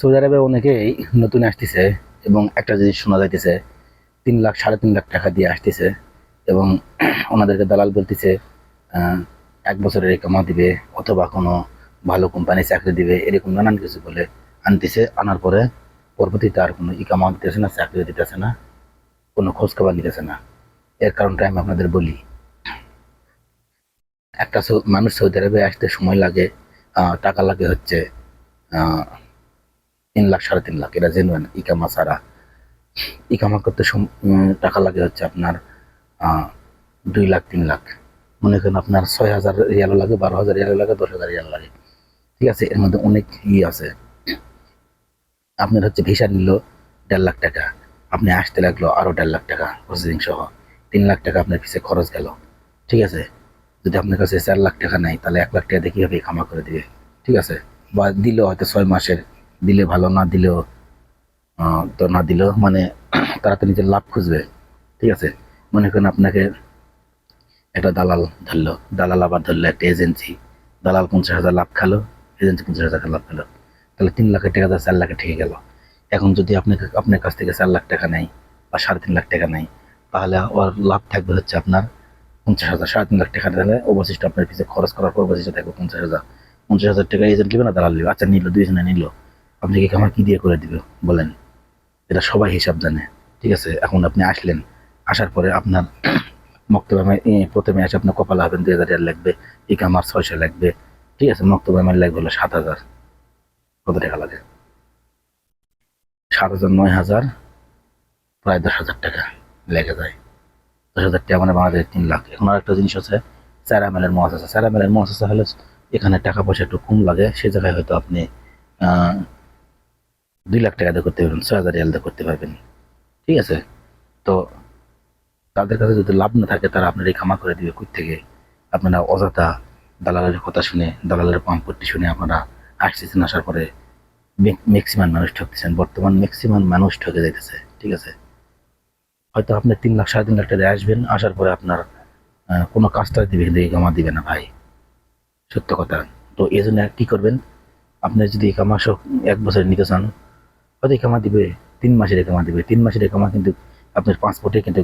Saudi আরবে অনেকেই নতুন আসতেছে এবং একটা জিনিস শোনা যাইতেছে 3 লাখ 3.5 লাখ টাকা দিয়ে আসতেছে এবং ওনাদেরকে দালাল বলতেছে 1 বছরের ইকামা দিবে অথবা কোনো ভালো কোম্পানি চাকরি দিবে, এরকম নানান কিছু বলে আনতেছে। আনার পরে পরবর্তীতে আর কোনো ইকামা দিতেছে না, চাকরি দিতেছে না, কোনো খোঁজ খবর নিতেছে না। এর কারণটা আমি আপনাদের বলি। একটা মানুষ সৌদি আরবে আসতে সময় লাগে, টাকা লাগে হচ্ছে 3 লাখ 3.5 লাখ, এটা জেনুয়েন ইকামা ছাড়া। ইকামা করতে টাকা লাগে হচ্ছে আপনার 2 লাখ 3 লাখ। মনে করেন আপনার 6,000 রিয়ালও লাগে, 12,000 রিয়ালও লাগে, 10,000 রিয়াল লাগে। ঠিক আছে, এর মধ্যে অনেক আছে। আপনার হচ্ছে ভিসা নিল 1.5 লাখ টাকা, আপনি আসতে লাগলো আরো 1.5 লাখ টাকা প্রসেসিং সহ, 3 লাখ টাকা আপনার পিছিয়ে খরচ গেল। ঠিক আছে, যদি আপনার কাছে 4 লাখ টাকা নাই তাহলে 1 লাখ টাকা দিয়ে কিভাবে খামা করে দিবে? ঠিক আছে, বা দিলেও হয়তো 6 মাসের দিলে ভালো, না দিলেও তো না দিলেও মানে তারা তো নিজের লাভ খুঁজবে। ঠিক আছে, মনে করেন আপনাকে একটা দালাল ধরলো, দালাল আবার ধরলো একটা এজেন্সি, দালাল 50,000 লাভ খালো, এজেন্সি 50,000 লাভ পেলো, তাহলে 3 লাখের টাকা 4 লাখে ঠেকে গেল। এখন যদি আপনার কাছ থেকে 4 লাখ টাকা নেয় বা 3.5 লাখ টাকা নেয়, তাহলে ওর লাভ থাকবে হচ্ছে আপনার 50,000। 3.5 লাখ টাকা দিলে অবশিষ্ট আপনার পিছিয়ে খরচ করার পর অবশিষ্ট থাকবে 50,000। 50,000 টাকা এজেন্ট নেবে না দালাল নেবে? আচ্ছা নিল, দুইজনে নিল, আপনি কি আমার কি দিয়ে করে দিবে বলেন? এটা সবাই হিসাব জানে। ঠিক আছে, এখন আপনি আসলেন, আসার পরে আপনার মক্তবে প্রথমে এসে আপনার কপালে হবেন 2,000 লাগবে, ইকামার 600 লাগবে। ঠিক আছে, মক্তবে আমার লাগবে হলো 7,000। কত টাকা লাগে? 7,000 9,000, প্রায় 10,000 টাকা লেগে যায়। 10,000 টাকা মানে বাংলাদেশের 3 লাখ। এখন আর একটা জিনিস আছে, স্যারামেলের মহাজ আছে। স্যারামেলের মহাজ আছে হলে এখানে টাকা পয়সা একটু কম লাগে, সে জায়গায় হয়তো আপনি 2 লাখ টাকা দিয়ে করতে পারবেন, 6,000 রিয়াল দিয়ে করতে পারবেন। ঠিক আছে, তো তাদের কাছে যদি লাভ না থাকে তারা আপনার এই খামা করে দিবে কই থেকে? আপনারা অযথা দালালের কথা শুনে, দালালের পাম্পটি শুনে আপনারা আসতেছেন, আসার পরে ম্যাক্সিমাম মানুষ ঠকতেছেন। বর্তমান ম্যাক্সিমাম মানুষ ঠকে যাইতেছে। ঠিক আছে, হয়তো আপনি 3 লাখ 3.5 লাখ টাকা আসবেন, আসার পরে আপনার কোনো কাজটা দিবে কিন্তু ইকামা দিবে না ভাই, সত্য কথা। তো এই জন্য কি করবেন, আপনি যদি ইকামা 1 বছর নিতে চান, হয়তো ইকামা দিবে 3 মাসের ইকামা দিবে। 3 মাসের ইকামা কিন্তু আপনার পাসপোর্টে কিন্তু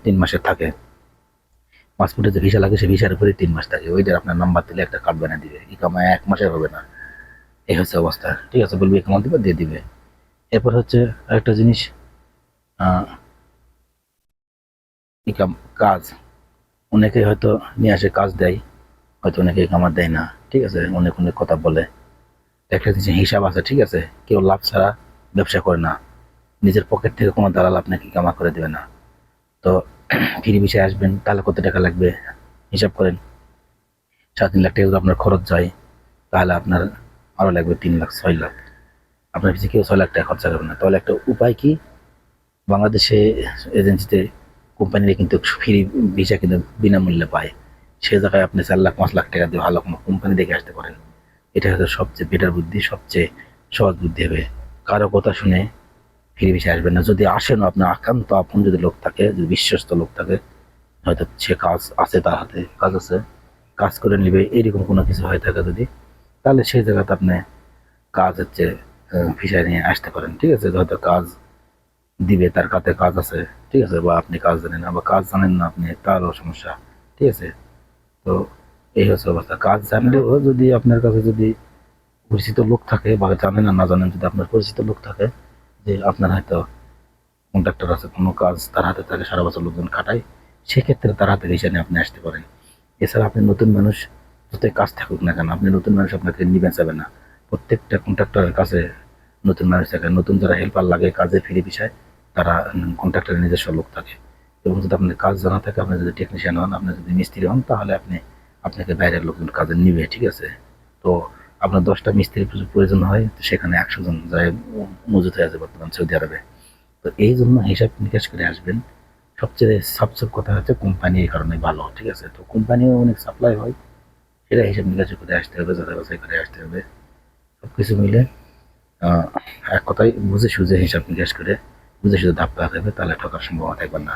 3 মাসের থাকে। পাসপোর্টে যে ভিসা লাগে সে ভিসার উপরে 3 মাস থাকে, ওইটার আপনার নাম্বার দিলে একটা কার্ড বানিয়ে দিবে। ইকামা 1 মাসের হবে না, এই হচ্ছে অবস্থা। ঠিক আছে, বলবি ইকামা দিবে, দিয়ে দিবে। এরপর হচ্ছে আরেকটা জিনিস, ইকাম কাজ অনেকে হয়তো নিয়ে আসে, কাজ দেয়, হয়তো অনেকে ইকামা দেয় না। ঠিক আছে, অনেক অনেক কথা বলে। একটা জিনিস হিসাব আছে। ঠিক আছে, কেউ লাভ ছাড়া ব্যবসা করে না, নিজের পকেট থেকে কোনো দালাল আপনাকে ইকামা করে দেবে না। তো ফ্রি বিষয়ে আসবেন, তাহলে কত টাকা লাগবে হিসাব করেন। 3.5 লাখ টাকা যদি আপনার খরচ যায়, তাহলে আপনার আরও লাগবে 3 লাখ 6 লাখ। আপনার পিছিয়ে কেউ 6 লাখ টাকা খরচা করবে না। তাহলে একটা উপায় কি, বাংলাদেশে এজেন্সিতে কোম্পানিরা কিন্তু ফ্রি ভিসা কিন্তু বিনামূল্যে পায়। সে জায়গায় আপনি 4 লাখ 5 লাখ টাকা দিয়ে ভালো কোনো কোম্পানি দেখে আসতে পারেন। এটা হয়তো সবচেয়ে বেটার বুদ্ধি, সবচেয়ে সহজ বুদ্ধি হবে। কারো কথা শুনে ফ্রি ভিসা আসবেন না। যদি আসেন, আপনার আকান্ত আপন যদি লোক থাকে, যদি বিশ্বস্ত লোক থাকে, হয়তো সে কাজ আছে, তার হাতে কাজ আছে, কাজ করে নিবে, এরকম কোনো কিছু হয়ে থাকে যদি, তাহলে সেই জায়গাতে আপনি কাজ হচ্ছে ভিসা নিয়ে আসতে পারেন। ঠিক আছে, হয়তো কাজ দিবে, তার কাছে কাজ আছে। ঠিক আছে, বা আপনি কাজ জানেন না, বা কাজ জানেন না আপনি, তারও সমস্যা। ঠিক আছে, তো এই হচ্ছে অবস্থা। কাজ জানলেও যদি আপনার কাছে যদি পরিচিত লোক থাকে, বা জানেন না জানেন, যদি আপনার পরিচিত লোক থাকে, যে আপনার হয়তো কন্ট্রাক্টর আছে, কোনো কাজ তার হাতে থাকে, সারা বছর লোকজন খাটায়, সেক্ষেত্রে তার হাতে ভিসা নিয়ে আপনি আসতে পারেন। এছাড়া আপনি নতুন মানুষ, যতই কাজ থাকুক না কেন, আপনি নতুন মানুষ আপনাকে নিবেন চাবে না। প্রত্যেকটা কন্ট্রাক্টরের কাছে নতুন মানুষ থাকে, নতুন যারা হেল্পার লাগে কাজে ফ্রি বিষয়, তারা কন্ট্রাক্টরের নিজস্ব লোক থাকে। এবং যদি আপনার কাজ জানা থাকে, আপনি যদি টেকনিশিয়ান হন, আপনি যদি মিস্ত্রি হন, তাহলে আপনাকে বাইরের লোকজন কাজে নিবে। ঠিক আছে, তো আপনার 10টা মিস্ত্রির প্রয়োজন হয়, তো সেখানে 100 জন যায় মজুত হয়ে আছে বর্তমান সৌদি আরবে। তো এই জন্য হিসাব নিকাশ করে আসবেন। সবচেয়ে সবচেয়ে কথা হচ্ছে কোম্পানি এই কারণে ভালো। ঠিক আছে, তো কোম্পানিও অনেক সাপ্লাই হয়, সেটা হিসাব নিকাশ করে আসতে হবে, যাচাই বাছাই করে আসতে হবে। সবকিছু মিলে এক কথায় বুঝে সুঝে হিসাব নিকাশ করে বুঝে সুঝে ধাপ পাওয়া যাবে, তাহলে ঠকার সম্ভাবনা থাকবে না।